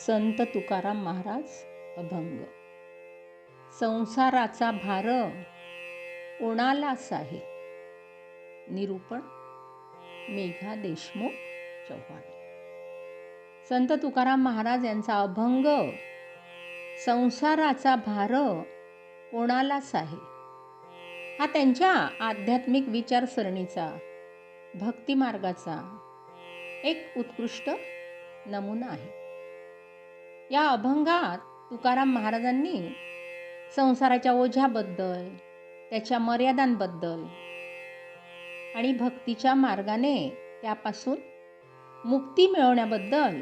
संत तुकाराम महाराज अभंग. संसाराचा भार कोणालाच आहे. निरूपण मेघा देशमुख चव्हाण. संत तुकाराम महाराज यांचा अभंग संसाराचा भार कोणालाच आहे हा त्यांच्या आध्यात्मिक विचारसरणीचा, भक्ती मार्गाचा एक उत्कृष्ट नमुना आहे. या अभंगात तुकाराम महाराजांनी संसाराच्या ओझ्याबद्दल, त्याच्या मर्यादांबद्दल आणि भक्तीच्या मार्गाने त्यापासून मुक्ती मिळवण्याबद्दल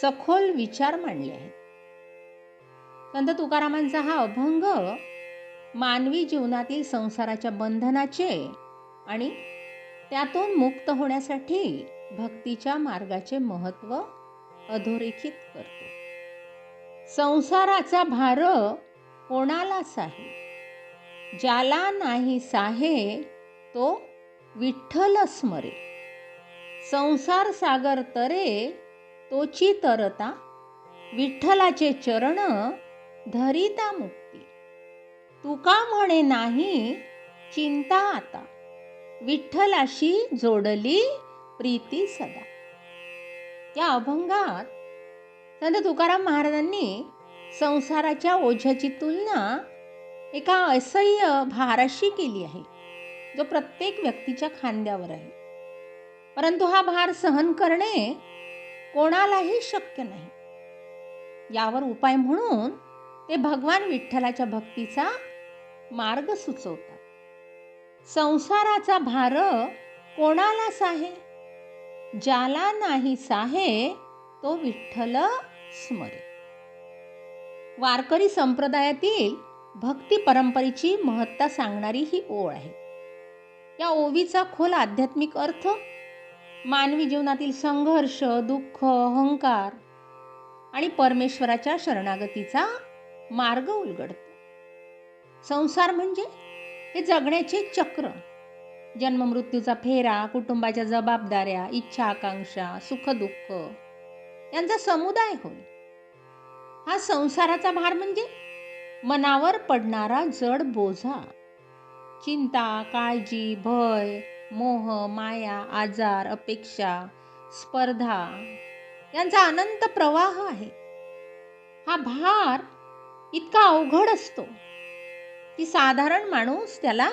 सखोल विचार मांडले आहेत. संत तुकारामांचा हा अभंग मानवी जीवनातील संसाराच्या बंधनाचे आणि त्यातून मुक्त होण्यासाठी भक्तीच्या मार्गाचे महत्त्व अधोरेखित करतो. संसाराचा भार कोणालाच आहे, ज्याला नाही साहे तो विठ्ठल स्मरे. संसार सागर तरे तोची तरता, विठ्ठलाचे चरण धरिता मुक्ती. तुका म्हणे नाही चिंता आता, विठ्ठलाशी जोडली प्रीती सदा. या अभंगात संत तुकाराम महाराजांनी संसाराच्या ओझ्याची तुलना एका असह्य भाराशी केली आहे, जो प्रत्येक व्यक्तीच्या खांद्यावर आहे. परंतु हा भार सहन करणे कोणालाही शक्य नाही. यावर उपाय म्हणून ते भगवान विठ्ठलाच्या भक्तीचा मार्ग सुचवतात. संसाराचा भार कोणालाच आहे, ज्याला नाही साहे तो विठ्ठल स्मरे. वारकरी संप्रदायातील भक्ती परंपरेची महत्ता सांगणारी ही ओळ आहे. या ओवीचा खोल आध्यात्मिक अर्थ मानवी जीवनातील संघर्ष, दुःख, अहंकार आणि परमेश्वराच्या शरणागतीचा मार्ग उलगडतो. संसार म्हणजे हे जगण्याचे चक्र, जन्ममृत्यूचा फेरा, कुटुंबाच्या जबाबदाऱ्या, इच्छा आकांक्षा, सुखदुःख यांचा समुदाय होय. हा संसाराचा भार म्हणजे मनावर पडणारा जड बोझा, चिंता, काळजी, भय, मोह, माया, आजार, अपेक्षा, स्पर्धा यांचा अनंत प्रवाह आहे. हा भार इतका अवघड असतो की साधारण माणूस त्याला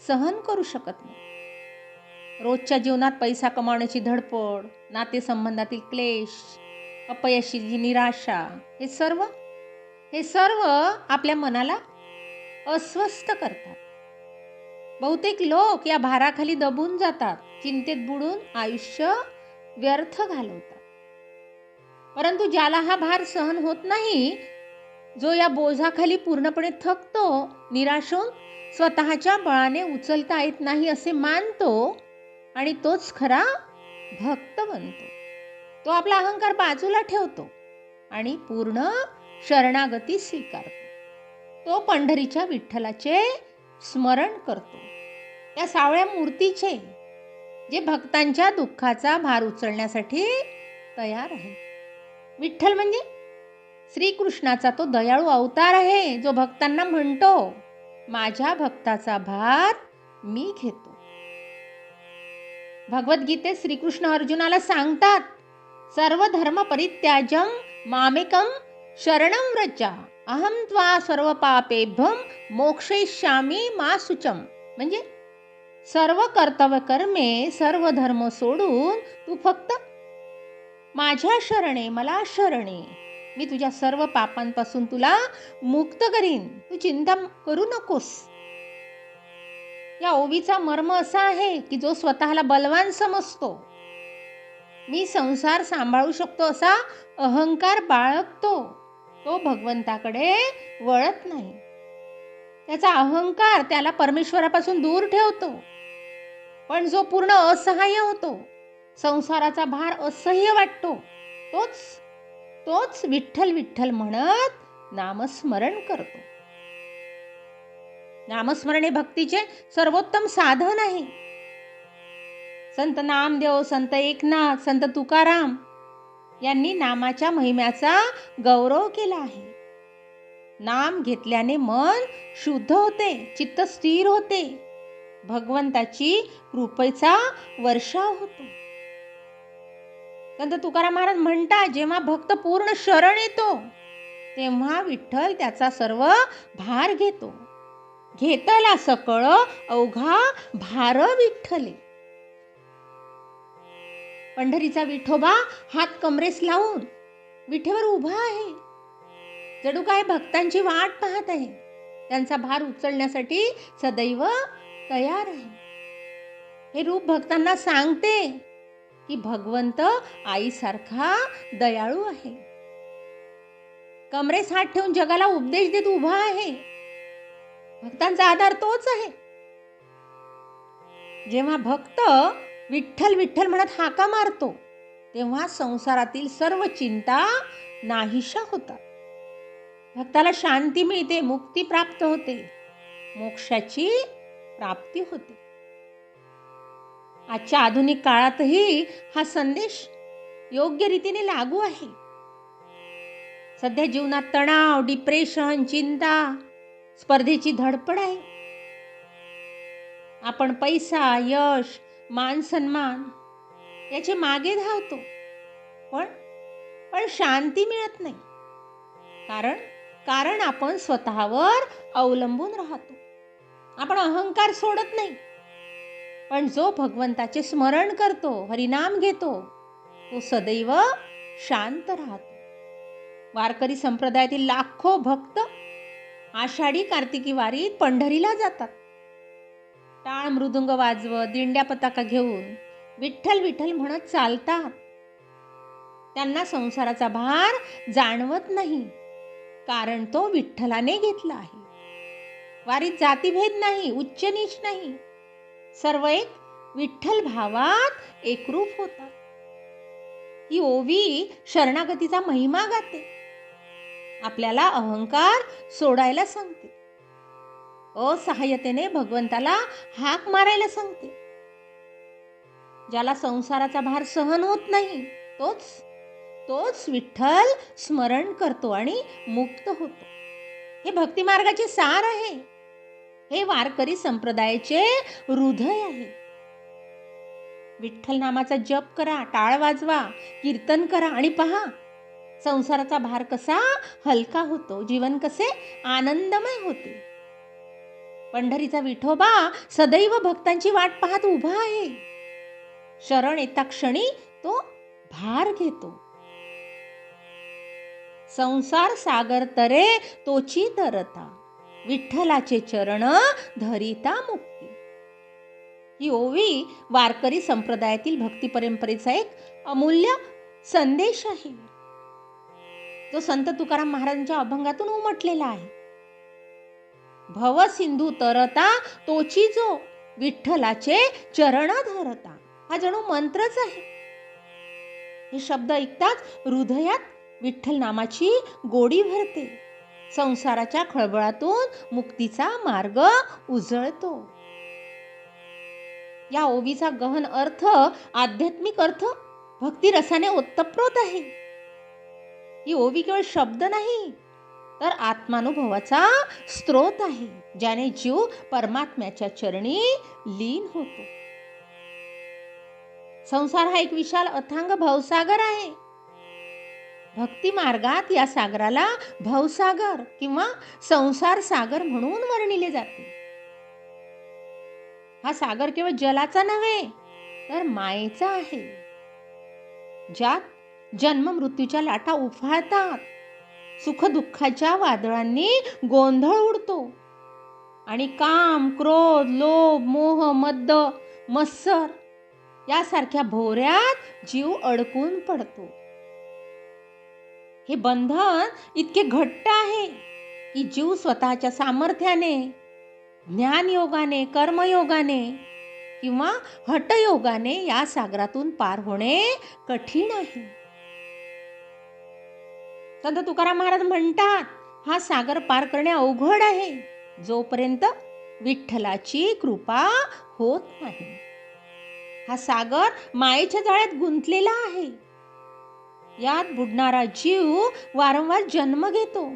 सहन करू शकत नाही. रोजच्या जीवनात पैसा कमावण्याची धडपड, नातेसंबंधातील क्लेश, अपयशाची निराशा हे सर्व आपल्या मनाला अस्वस्थ करतात. बहुतेक लोक या भाराखाली दबून जातात, चिंतेत बुडून आयुष्य व्यर्थ घालवतात. परंतु ज्याला हा भार सहन होत नाही, जो या बोझाखाली पूर्णपणे थकतो, निराश होऊन स्वतःच्या बळाने उचलता येत नाही असे मानतो आणि तोच खरा भक्त बनतो. तो आपला अहंकार बाजूला ठेवतो आणि पूर्ण शरणागती स्वीकारतो. तो पंढरीच्या विठ्ठलाचे स्मरण करतो, त्या सावळ्या मूर्तीचे, जे भक्तांच्या दुःखाचा भार उचलण्यासाठी तयार आहे. विठ्ठल म्हणजे श्रीकृष्णाचा तो दयाळू अवतार आहे, जो भक्तांना म्हणतो, माझ्या भक्ताचा भार मी घेतो. भगवद्गीतेत श्रीकृष्ण अर्जुनाला सांगतात, सर्व धर्म परित्याजं मामेकं शरणं व्रज, अहं त्वा सर्व पापेभ्यं मोक्षयिष्यामि मा शुचम्. म्हणजे सर्व कर्तव्य कर्मे, सर्व धर्म सोडून तू फक्त माझ्या शरणे, मला शरणे, मी तुझ्या सर्व पापांपासून तुला मुक्त करीन, तू चिंता करू नकोस. या ओवीचा मर्म असा आहे की जो स्वतःला बलवान समजतो, मी संसार सांभाळू शकतो असा अहंकार बाळगतो, तो भगवंताकडे वळत नाही. त्याचा अहंकार त्याला परमेश्वरापासून दूर ठेवतो. पण जो पूर्ण असहाय्य होतो, संसाराचा भार असह्य वाटतो, तोच विठ्ठल विठ्ठल म्हणत नामस्मरण करतो. नामस्मरण हे भक्तीचे सर्वोत्तम साधन आहे. संत नामदेव, संत एकनाथ, संत तुकाराम यांनी नामाच्या महिम्याचा गौरव केला आहे. नाम घेतल्याने मन शुद्ध होते, चित्त स्थिर होते, भगवंताची कृपेचा वर्षाव होतो. संत तुकाराम महाराज म्हणतात, जेव्हा भक्त पूर्ण शरण येतो तेव्हा विठ्ठल त्याचा सर्व भार घेतो. घेतला सकळ अवघा भार विठ्ठले. पंढरीचा विठोबा हात कमरेस लावून विठेवर उभा आहे. जणू काय भक्तांची वाट पाहत आहे. त्यांचा भार उचलण्यासाठी सदैव तयार आहे. हे रूप भक्तांना सांगते की भगवंत आईसारखा दयाळू आहे. कमरेस हात ठेवून जगाला उपदेश देत उभा आहे. भक्तांचा आधार तोच आहे. जेव्हा भक्त विठ्ठल विठ्ठल म्हणत हाका मारतो तेव्हा संसारातील सर्व चिंता नाहीशा होतात. भक्ताला शांती मिळते, मुक्ती प्राप्त होते, मोक्षाची प्राप्ती होते. आजच्या आधुनिक काळातही हा संदेश योग्य रीतीने लागू आहे. सध्या जीवनात तणाव, डिप्रेशन, चिंता, स्पर्धेची धडपड आहे. आपण पैसा, यश, मान सन्मान याचे मागे धावतो, पण शांती मिळत नाही. कारण आपण स्वतःवर अवलंबून राहतो. आपण अहंकार सोडत नाही. पण जो भगवंताचे स्मरण करतो, हरिनाम घेतो, तो सदैव शांत राहतो. वारकरी संप्रदायातील लाखो भक्त आषाढी कार्तिकी वारीत पंढरीला जातात. टाळ मृदुंग वाजवत, दिंड्या पताका घेऊन विठ्ठल विठ्ठल म्हणत चालतात. त्यांना संसाराचा भार जाणवत नाही, कारण तो विठ्ठलाने घेतला आहे. वारीत जातीभेद नाही, उच्च नीच नाही, सर्व एक विठ्ठल भावात एकरूप होतात. ही ओवी शरणागतीचा महिमा गाते. आपल्याला अहंकार सोडायला सांगते. असहाय्यतेने भगवंताला हाक मारायला सांगते. ज्याला संसाराचा भार सहन होत नाही तोच विठ्ठल स्मरण करतो आणि मुक्त होतो. हे भक्ती मार्गाचे सार आहे. हे वारकरी संप्रदायाचे हृदय आहे. विठ्ठल नामाचा जप करा, टाळ वाजवा, कीर्तन करा आणि पहा संसाराचा भार कसा हलका होतो, जीवन कसे आनंदमय होते. पंढरीचा विठोबा सदैव भक्तांची वाट पाहत उभा आहे. शरण येता क्षणी तो भार घेतो. संसार सागर तरे तोची तरता, विठ्ठलाचे चरण धरिता मुक्ती. ही ओवी वारकरी संप्रदायातील भक्ती परंपरेचा एक अमूल्य संदेश आहे, जो संत तुकाराम महाराजांच्या अभंगातून उमटलेला आहे. भव सिंधू तरता तोची जो, विठ्ठलाचे चरण धरता. हा जणू मंत्रच आहे. हे शब्द ऐकताच हृदयात विठ्ठल नामाची गोडी भरते. संसाराच्या खळबळातून मुक्तीचा मार्ग उजळतो. या ओवीचा गहन अर्थ, आध्यात्मिक अर्थ भक्ती रसाने ओतप्रोत आहे. ही ओवी केवळ शब्द नाही, तर आत्मानुभवाचा स्रोत आहे, ज्याने जीव परमात्म्याच्या चरणी लीन होतो. संसार हा एक विशाल अथांग भवसागर आहे. भक्ती मार्गात या सागराला भवसागर किंवा संसार सागर म्हणून वर्णिले जाते. हा सागर केवळ जलाचा नव्हे, तर मायेचा आहे, ज्यात जन्म मृत्यूच्या लाटा उफाळतात, सुख दुःखाच्या वादळांनी गोंधळ उडतो आणि काम, क्रोध, लोभ, मोह, मद, मत्सर यासारख्या भोवऱ्यात जीव अडकून पडतो. हे बंधन इतके घट्ट आहे की जीव स्वतःच्या सामर्थ्याने, ज्ञानयोगाने, कर्मयोगाने किंवा हठयोगाने या सागरातून पार होणे कठीण आहे. संत तुकाराम महाराज म्हणतात, हा सागर पार करणे अवघड आहे, जोपर्यंत विठ्ठलाची कृपा होत नाही. हा सागर मायेच्या जाळ्यात गुंतलेला आहे. यात बुडणारा जीव वारंवार जन्म घेतो,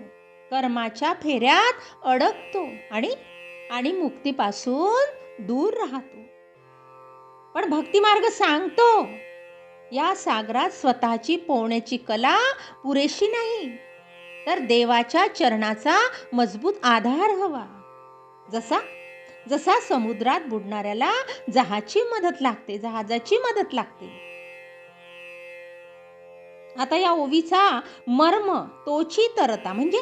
कर्माच्या फेऱ्यात अडकतो आणि मुक्तीपासून दूर राहतो. पण भक्ती मार्ग सांगतो, या सागरात स्वतःची पोहण्याची कला पुरेशी नाही, तर देवाच्या चरणाचा मजबूत आधार हवा. जसा समुद्रात बुडणाऱ्याला जहाजाची मदत लागते. आता या ओवीचा मर्म, तोची तरता म्हणजे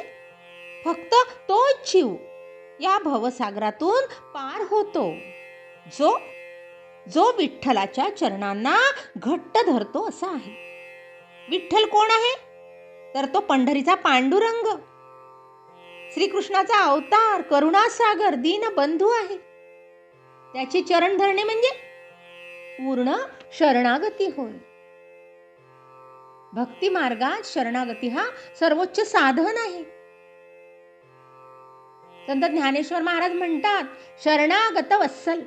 फक्त तोच जीव या भवसागरातून पार होतो, जो विठ्ठलाच्या चरणांना घट्ट धरतो असा आहे. विठ्ठल कोण आहे? तर तो पंढरीचा पांडुरंग, श्रीकृष्णाचा अवतार, करुणासागर, दीनबंधू आहे. त्याचे चरण धरणे म्हणजे पूर्ण शरणागती होय. भक्ती मार्गात शरणागती हा सर्वोच्च साधन आहे. संत ज्ञानेश्वर महाराज म्हणतात, शरणागत वत्सल.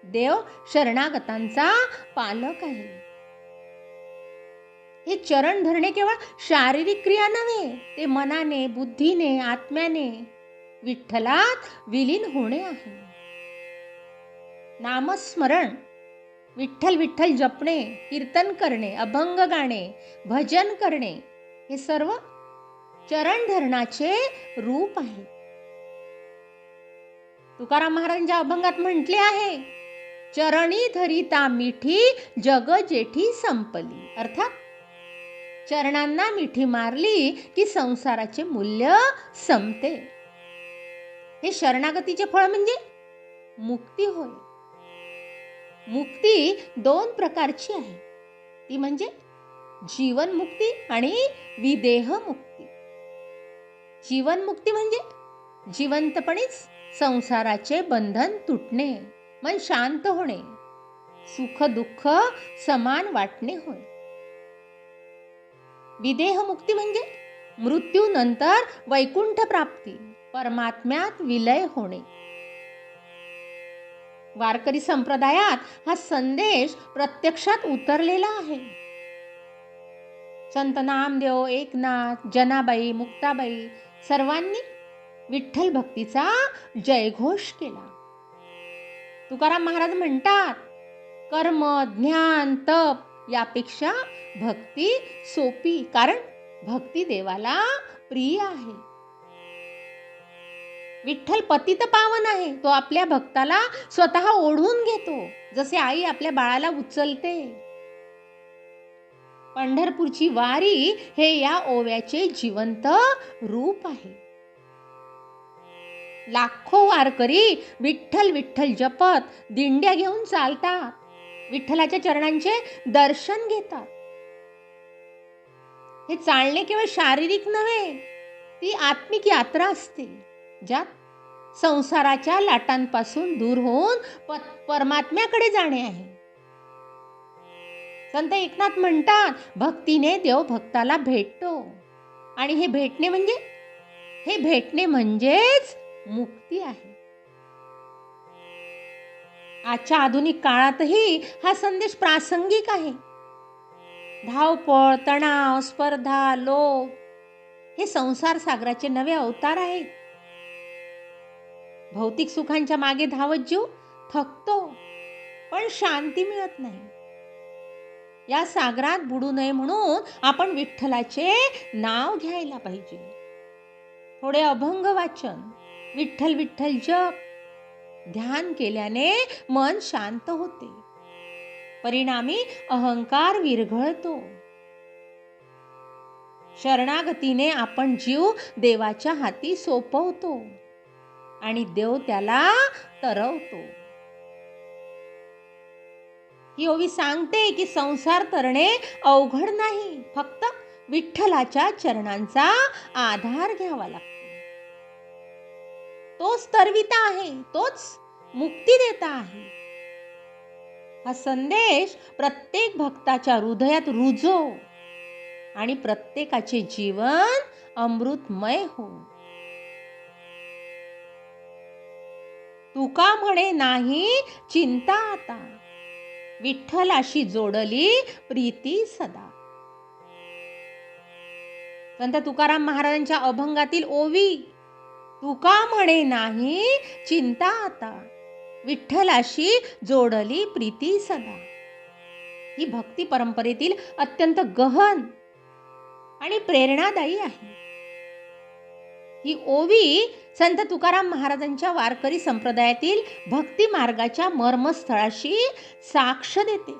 देव शरणागतांचा पालक आहे. हे चरण धरणे केवळ शारीरिक क्रिया नव्हे, ते मनाने, बुद्धीने, आत्म्याने विठ्ठलात विलीन होणे आहे. नामस्मरण, विठ्ठल विठ्ठल जपणे, कीर्तन करणे, अभंग गाणे, भजन करणे, हे सर्व चरण धरणाचे रूप आहे. तुकाराम महाराजांच्या अभंगात म्हटले आहे, चरणी धरिता मिठी जग जेठी संपली. अर्थात चरणांना मिठी मारली की संसाराचे मूल्य संपते. हे शरणागतीचे फळ म्हणजे मुक्ती होय. मुक्ती 2 प्रकारची आहे, ती म्हणजे जीवनमुक्ती आणि विदेहमुक्ती. जीवनमुक्ती म्हणजे जिवंतपणीच संसाराचे बंधन तुटणे, मन शांत होणे, सुख दुःख समान वाटणे होय. विदेहमुक्ती म्हणजे मृत्यूनंतर वैकुंठ प्राप्ती, परमात्म्यात विलय होणे. वारकरी संप्रदायात हा संदेश प्रत्यक्षात उतरलेला आहे. संत नामदेव, एकनाथ, जनाबाई, मुक्ताबाई सर्वांनी विठ्ठल भक्तीचा जयघोष केला. तुकाराम महाराज म्हणतात, कर्म, ज्ञान, तप यापेक्षा भक्ती सोपी, कारण भक्ती देवाला प्रिय आहे. विठ्ठल पतित पावन आहे. तो आपल्या भक्ताला स्वतः ओढून घेतो, जसे आई आपल्या बाळाला उचलते. पंढरपूरची वारी हे या ओव्याचे जिवंत रूप आहे. लाखो वारकरी विठ्ठल विठ्ठल जपत दिंड्या घेऊन चालतात, विठ्ठलाच्या चरणांचे दर्शन घेतात. हे चालणे केवळ शारीरिक नव्हे, ती आत्मिक यात्रा असते, ज्यात संसाराच्या लाटांपासून दूर होऊन परमात्म्याकडे जाणे आहे. संत एकनाथ म्हणतात, भक्तीने देव भक्ताला भेटतो, आणि हे भेटणे म्हणजेच मुक्ती आहे. आजच्या आधुनिक काळातही हा संदेश प्रासंगिक आहे. धावपळ, तणाव, स्पर्धा, लोभ हे संसार सागराचे नवे अवतार आहेत. भौतिक सुखांच्या मागे धावत जीव थकतो, पण शांती मिळत नाही. या सागरात बुडू नये म्हणून आपण विठ्ठलाचे नाव घ्यायला पाहिजे. थोडे अभंग वाचन, विठ्ठल विठ्ठल जप, ध्यान केल्याने मन शांत होते, परिणामी अहंकार विरघळतो. शरणागतीने आपण जीव देवाच्या हाती सोपवतो आणि देव त्याला तरवतो. ही ओवी सांगते की संसार तरणे अवघड नाही, फक्त विठ्ठलाच्या चरणांचा आधार घ्यावा लागतो. तोच तरविता आहे, तोच मुक्ती देता आहे. हा संदेश प्रत्येक भक्ताच्या हृदयात रुजो आणि प्रत्येकाचे जीवन अमृतमय हो. तुका म्हणे नाही चिंता आता, विठ्ठलाशी जोडली प्रीती सदा. संत तुकाराम महाराजांच्या अभंगातील ओवी, तुका म्हणे नाही चिंता आता, विठ्ठलाशी जोडली प्रीती सदा. ही भक्ती परंपरेतील अत्यंत गहन आणि प्रेरणादायी आहे. ही ओवी संत तुकाराम महाराजांच्या वारकरी संप्रदायातील भक्ती मार्गाच्या मर्मस्थळाशी साक्ष देते.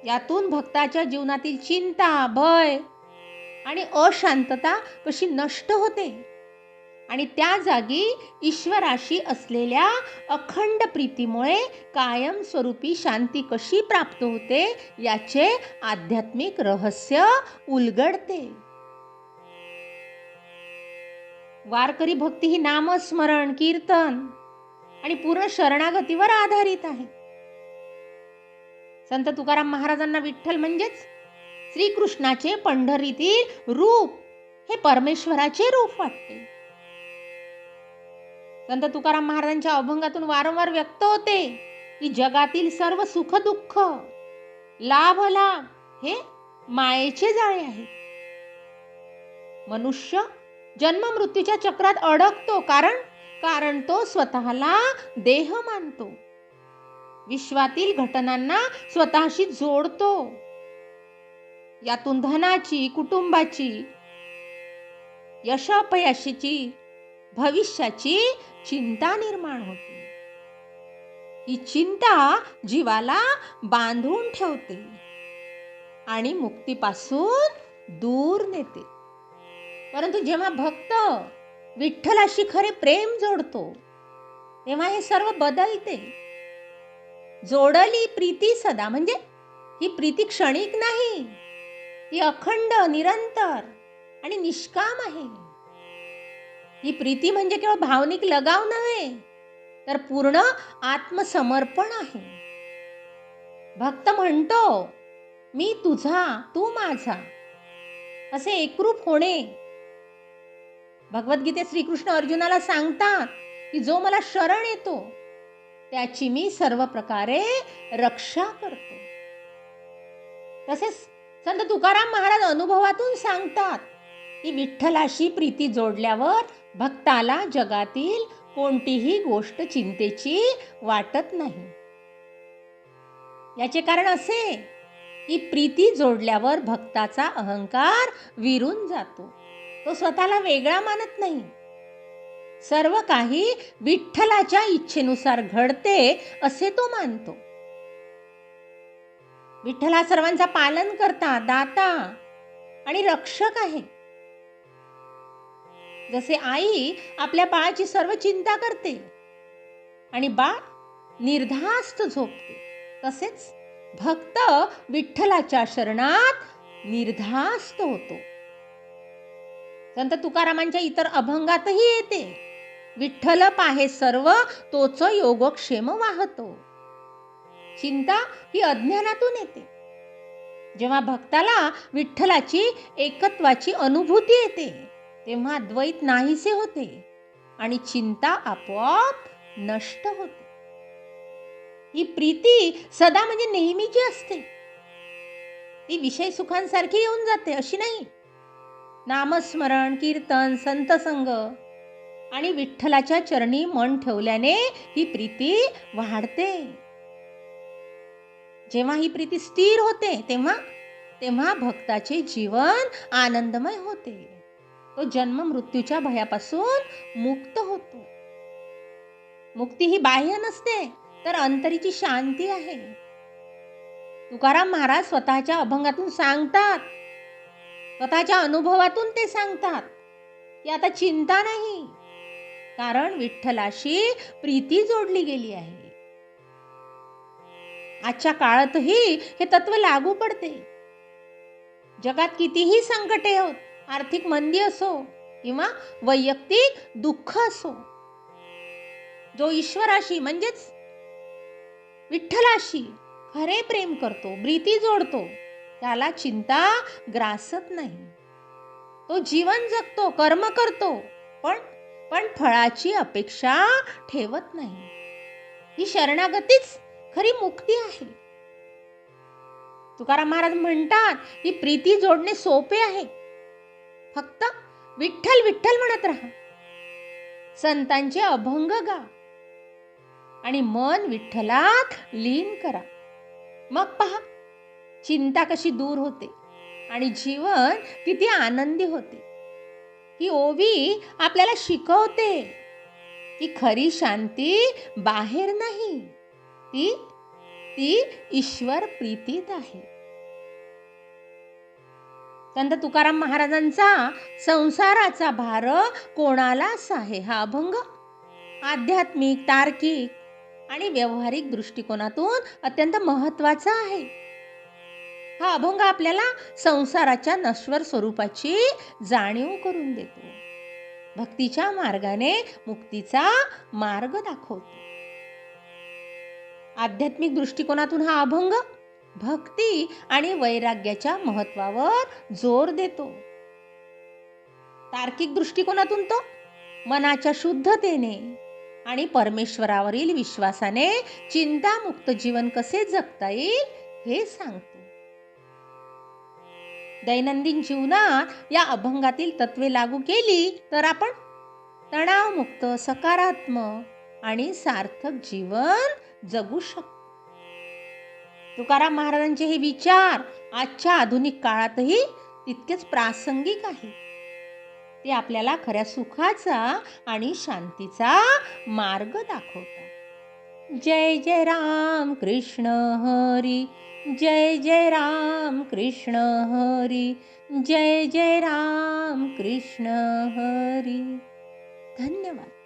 यातून भक्ताच्या जीवनातील चिंता, भय आणि अशांतता कशी नष्ट होते आणि त्या जागी ईश्वराशी असलेल्या अखंड प्रीतीमुळे कायमस्वरूपी शांती कशी प्राप्त होते याचे आध्यात्मिक रहस्य उलगडते. वारकरी भक्ती ही नामस्मरण, कीर्तन आणि पूर्ण शरणागतीवर आधारित आहे. संत तुकाराम महाराजांना विठ्ठल म्हणजेच श्रीकृष्णाचे पंढरीतील रूप हे परमेश्वराचे रूप वाटते. संत तुकाराम महाराजांच्या अभंगातून वारंवार व्यक्त होते की जगातील सर्व सुख दुःख, लाभ लाभ हे मायेचे जाळे आहेत. मनुष्य जन्म मृत्यूच्या चक्रात अडकतो कारण तो स्वतःला देह मानतो, विश्वातील घटनांना स्वतःशी जोडतो. यातून धनाची, कुटुंबाची, यशापयशाची, भविष्याची चिंता निर्माण होते. ही चिंता जीवाला बांधून ठेवते आणि मुक्तीपासून दूर नेते. परंतु जेव्हा भक्त विठ्ठलाशी खरे प्रेम जोडतो तेव्हा हे सर्व बदलते. जोडली प्रीती सदा म्हणजे ही प्रीती क्षणिक नाही, ही अखंड, निरंतर आणि निष्काम आहे. ही प्रीती म्हणजे केवळ भावनिक लगाव नव्हे, तर पूर्ण आत्मसमर्पण आहे. भक्त म्हणतो, मी तुझा, तू माझा, असे एकरूप होणे. भगवद्गीतेत श्रीकृष्ण अर्जुनाला सांगतात की जो मला शरण येतो त्याची मी सर्व प्रकारे रक्षा करतो. तसेच संत तुकाराम महाराज अनुभवातून सांगतात की विठ्ठलाशी प्रीती जोडल्यावर भक्ताला जगातील कोणतीही गोष्ट चिंतेची वाटत नाही. याचे कारण असे की प्रीती जोडल्यावर भक्ताचा अहंकार विरून जातो. तो स्वतःला वेगळा मानत नाही. सर्व काही विठ्ठलाच्या इच्छेनुसार घडते असे तो मानतो. विठ्ठल हा सर्वांचा पालन करता, दाता आणि रक्षक आहे. जसे आई आपल्या बाळाची सर्व चिंता करते आणि बाळ निर्धास्त झोपते, तसेच भक्त विठ्ठलाच्या शरणात निर्धास्त होतो. संत तुकारामांच्या इतर अभंगातही येते, विठ्ठल पाहे सर्व तोच योगक्षेम वाहतो. चिंता ही अज्ञानातून येते. जेव्हा भक्ताला विठ्ठलाची एकत्वाची अनुभूती येते तेव्हा द्वैत नाहीसे होते आणि चिंता आपोआप नष्ट होते. ही प्रीती सदा म्हणजे नेहमीची असते. ती विषय सुखांसारखी येऊन जाते अशी नाही. नामस्मरण, कीर्तन, संतसंग आणि विठ्ठलाच्या चरणी मन ठेवल्याने ही प्रीती वाढते. जेव्हा ही प्रीती स्थिर होते तेव्हा भक्ताचे जीवन आनंदमय होते. तो जन्म मृत्यूच्या भयापासून मुक्त होतो. मुक्ती ही बाह्य नसते तर अंतरीची शांती आहे. तुकाराम महाराज स्वतःच्या अभंगातून सांगतात, स्वतःच्या अनुभवातून ते सांगतात की आता चिंता नाही, कारण विठ्ठलाशी प्रीती जोडली गेली आहे. आजच्या काळातही हे तत्व लागू पडते. जगात कितीही संकटे होत, आर्थिक मंदी असो किंवा वैयक्तिक दुःख असो, जो ईश्वराशी म्हणजेच विठ्ठलाशी खरे प्रेम करतो, प्रीती जोडतो, त्याला चिंता ग्रासत नाही. तो जीवन जगतो, कर्म करतो, पण फळाची अपेक्षा ठेवत नाही. ही शरणागतीच खरी मुक्ती आहे. तुकाराम महाराज म्हणतात ही प्रीती जोडणे सोपे आहे. फक्त विठ्ठल विठ्ठल म्हणत राहा, संतांचे अभंग गा आणि मन विठ्ठलात लीन करा. मग पहा चिंता कशी दूर होते आणि जीवन किती आनंदी होते. ही ओवी आपल्याला शिकवते की खरी शांती बाहेर नाही, ती ती ईश्वर प्रीतीत आहे. संत तुकाराम महाराजांचा संसाराचा भार कोणालाच आहे हा अभंग आध्यात्मिक, तार्किक आणि व्यावहारिक दृष्टिकोनातून अत्यंत महत्त्वाचा आहे. हा अभंग आपल्याला संसाराच्या नश्वर स्वरूपाची जाणीव करून देतो. भक्तीच्या मार्गाने मुक्तीचा मार्ग दाखवतो. आध्यात्मिक दृष्टिकोनातून हा अभंग भक्ती आणि वैराग्याच्या महत्त्वावर जोर देतो. तार्किक दृष्टिकोनातून तो मनाच्या शुद्धतेने आणि परमेश्वरावरील विश्वासाने चिंतामुक्त जीवन कसे जगता येईल हे सांगतो. दैनंदिन जीवनात या अभंगातील तत्वे लागू केली तर आपण तणावमुक्त, सकारात्मक आणि सार्थक जीवन जगू शकतो. तुकाराम महाराजांचे हे विचार आजच्या आधुनिक काळातही तितकेच प्रासंगिक आहे. ते आपल्याला खऱ्या सुखाचा आणि शांतीचा मार्ग दाखवतात. जय जय राम कृष्ण हरी, जय जय राम कृष्ण हरी, जय जय राम कृष्ण हरी. धन्यवाद.